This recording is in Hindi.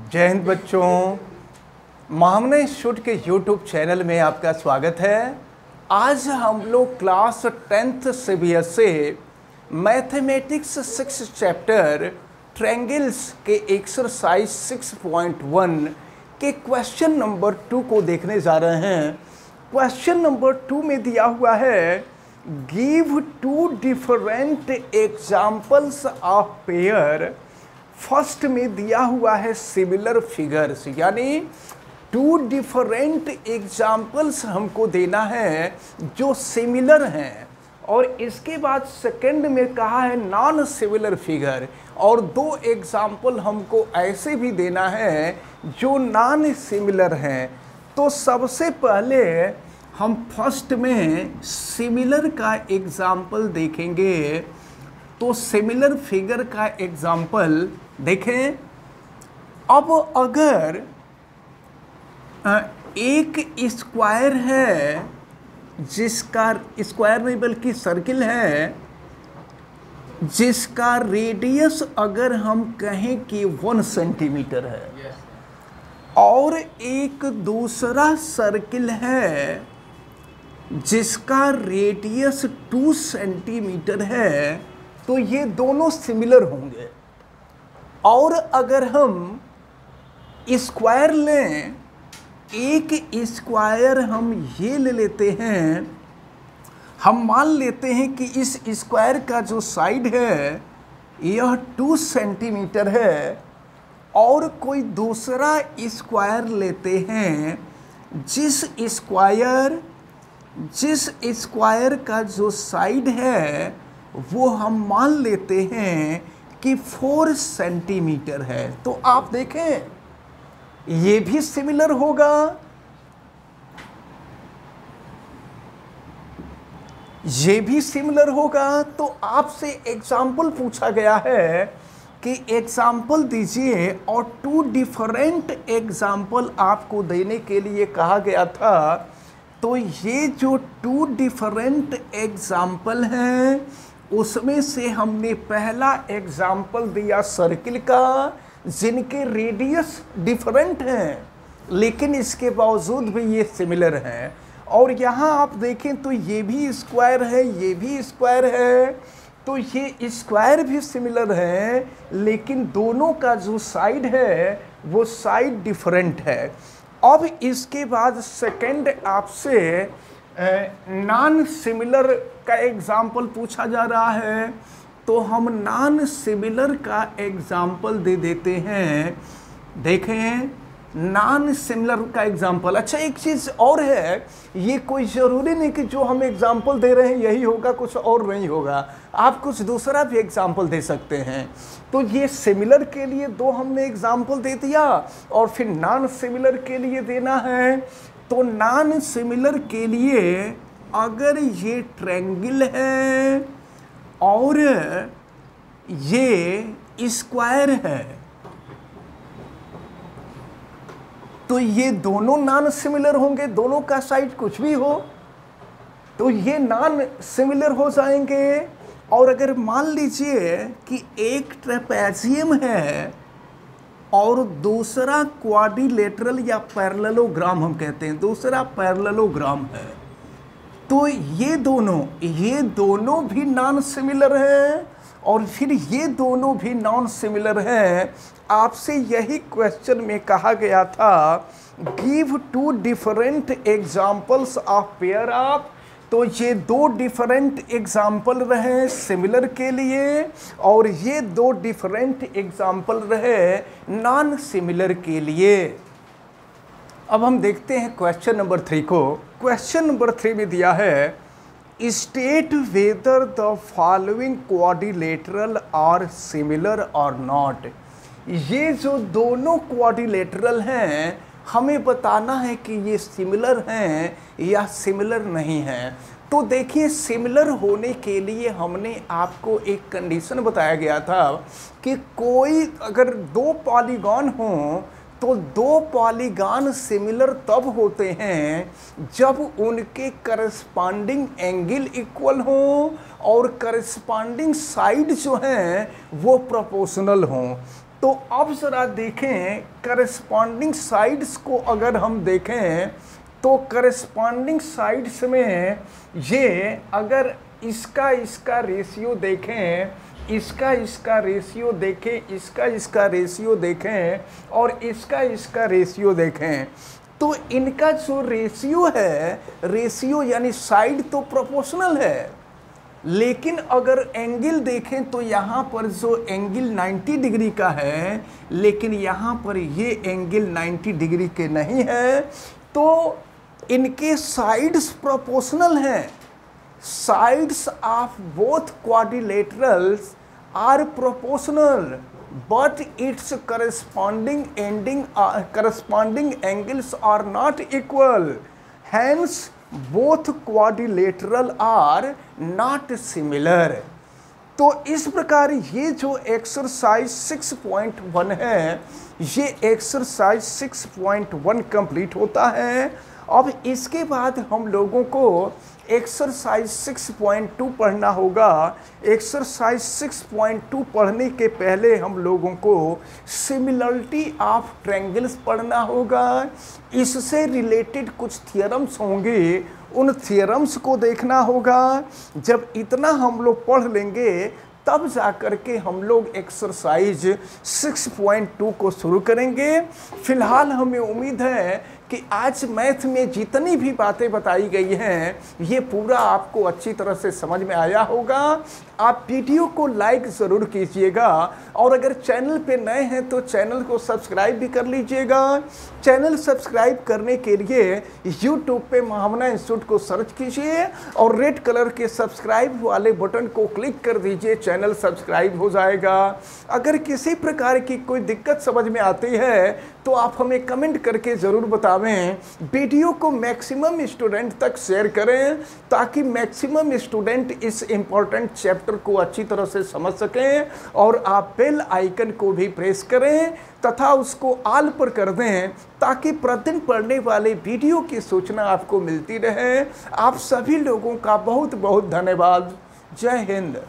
जय हिंद बच्चों, महामना इंस्टीट्यूट के यूट्यूब चैनल में आपका स्वागत है। आज हम लोग class 10th CBSE mathematics 6 chapter triangles के एक्सरसाइज 6.1 के क्वेश्चन नंबर 2 को देखने जा रहे हैं। क्वेश्चन नंबर 2 में दिया हुआ है give 2 different examples of pair. First में दिया हुआ है सिमिलर फिगर्स, यानी 2 डिफरेंट एग्जाम्पल्स हमको देना है जो सिमिलर हैं, और इसके बाद सेकंड में कहा है नॉन सिमिलर फिगर, और 2 एग्जाम्पल हमको ऐसे भी देना है जो नॉन सिमिलर हैं। तो सबसे पहले हम फर्स्ट में सिमिलर का एग्जाम्पल देखेंगे। तो सिमिलर फिगर का एग्जाम्पल देखें। अब अगर एक स्क्वायर है जिसका स्क्वायर नहीं बल्कि सर्किल है जिसका रेडियस अगर हम कहें कि 1 सेंटीमीटर है, और एक दूसरा सर्किल है जिसका रेडियस 2 सेंटीमीटर है, तो ये दोनों सिमिलर होंगे। और अगर हम स्क्वायर लें, एक स्क्वायर हम ये ले लेते हैं, हम मान लेते हैं कि इस स्क्वायर का जो साइड है यह 2 सेंटीमीटर है, और कोई दूसरा स्क्वायर लेते हैं जिस स्क्वायर का जो साइड है वो हम मान लेते हैं कि 4 सेंटीमीटर है। तो आप देखें ये भी सिमिलर होगा, ये भी सिमिलर होगा। तो आपसे एग्जाम्पल पूछा गया है कि एग्जाम्पल दीजिए, और 2 डिफरेंट एग्जाम्पल आपको देने के लिए कहा गया था। तो ये जो 2 डिफरेंट एग्जाम्पल हैं उसमें से हमने पहला एग्जाम्पल दिया सर्किल का, जिनके रेडियस डिफरेंट हैं लेकिन इसके बावजूद भी ये सिमिलर हैं। और यहाँ आप देखें तो ये भी स्क्वायर है, ये भी स्क्वायर है, तो ये स्क्वायर भी सिमिलर है लेकिन दोनों का जो साइड है वो साइड डिफरेंट है। अब इसके बाद सेकंड आपसे नॉन सिमिलर का एग्जाम्पल पूछा जा रहा है। तो हम नॉन सिमिलर का एग्जाम्पल दे देते हैं। देखें नॉन सिमिलर का एग्जाम्पल। अच्छा, एक चीज़ और है, ये कोई ज़रूरी नहीं कि जो हम एग्जाम्पल दे रहे हैं यही होगा, कुछ और नहीं होगा। आप कुछ दूसरा भी एग्जाम्पल दे सकते हैं। तो ये सिमिलर के लिए 2 हमने एग्जाम्पल दे दिया, और फिर नॉन सिमिलर के लिए देना है। तो नॉन सिमिलर के लिए अगर ये ट्रायंगल है और ये स्क्वायर है, तो ये दोनों नॉन सिमिलर होंगे, दोनों का साइड कुछ भी हो तो ये नॉन सिमिलर हो जाएंगे। और अगर मान लीजिए कि एक ट्रेपेजियम है और दूसरा क्वाड्रिलेटरल या पैरेललोग्राम हम कहते हैं, दूसरा पैरेललोग्राम है, तो ये दोनों भी नॉन सिमिलर हैं, और फिर ये दोनों भी नॉन सिमिलर हैं। आपसे यही क्वेश्चन में कहा गया था give 2 different examples of pair of. तो ये 2 डिफरेंट एग्जाम्पल रहे सिमिलर के लिए, और ये 2 डिफरेंट एग्जाम्पल रहे नॉन सिमिलर के लिए। अब हम देखते हैं क्वेश्चन नंबर 3 को। क्वेश्चन नंबर 3 में दिया है state whether the following quadrilateral are similar और नॉट। ये जो दोनों क्वाड्रिलेटरल हैं हमें बताना है कि ये सिमिलर हैं या सिमिलर नहीं हैं। तो देखिए, सिमिलर होने के लिए हमने आपको एक कंडीशन बताया गया था कि कोई अगर 2 पॉलीगॉन हों तो दो पॉलीगॉन सिमिलर तब होते हैं जब उनके करस्पॉन्डिंग एंगल इक्वल हो और करस्पॉन्डिंग साइड जो हैं वो प्रोपोर्शनल हों। तो अब ज़रा देखें, करस्पॉन्डिंग साइड्स को अगर हम देखें तो करस्पॉन्डिंग साइड्स में ये अगर इसका रेशियो देखें, इसका रेशियो देखें, इसका रेशियो देखें और इसका रेशियो देखें, तो इनका जो रेशियो है, रेशियो यानी साइड तो प्रोपोर्शनल है, लेकिन अगर एंगल देखें तो यहाँ पर जो एंगल 90 डिग्री का है, लेकिन यहाँ पर ये एंगल 90 डिग्री के नहीं है, तो इनके साइड्स प्रोपोर्शनल हैं। Sides of both quadrilaterals are proportional, but its corresponding angles are not equal. Hence, both quadrilateral are not similar. तो इस प्रकार ये जो एक्सरसाइज 6.1 है, ये एक्सरसाइज 6.1 कंप्लीट होता है। अब इसके बाद हम लोगों को एक्सरसाइज 6.2 पढ़ना होगा। एक्सरसाइज 6.2 पढ़ने के पहले हम लोगों को सिमिलरिटी ऑफ ट्रायंगल्स पढ़ना होगा। इससे रिलेटेड कुछ थियरम्स होंगे, उन थियरम्स को देखना होगा। जब इतना हम लोग पढ़ लेंगे तब जा कर के हम लोग एक्सरसाइज 6.2 को शुरू करेंगे। फिलहाल हमें उम्मीद है कि आज मैथ में जितनी भी बातें बताई गई हैं ये पूरा आपको अच्छी तरह से समझ में आया होगा। आप वीडियो को लाइक ज़रूर कीजिएगा और अगर चैनल पे नए हैं तो चैनल को सब्सक्राइब भी कर लीजिएगा। चैनल सब्सक्राइब करने के लिए यूट्यूब पे महामना इंस्टीट्यूट को सर्च कीजिए और रेड कलर के सब्सक्राइब वाले बटन को क्लिक कर दीजिए, चैनल सब्सक्राइब हो जाएगा। अगर किसी प्रकार की कोई दिक्कत समझ में आती है तो आप हमें कमेंट करके ज़रूर बतावें। वीडियो को मैक्सिमम स्टूडेंट तक शेयर करें ताकि मैक्सिमम स्टूडेंट इस इम्पोर्टेंट चैप्टर को अच्छी तरह से समझ सकें, और आप बेल आइकन को भी प्रेस करें तथा उसको ऑल पर कर दें ताकि प्रतिदिन पढ़ने वाले वीडियो की सूचना आपको मिलती रहे। आप सभी लोगों का बहुत बहुत धन्यवाद। जय हिंद।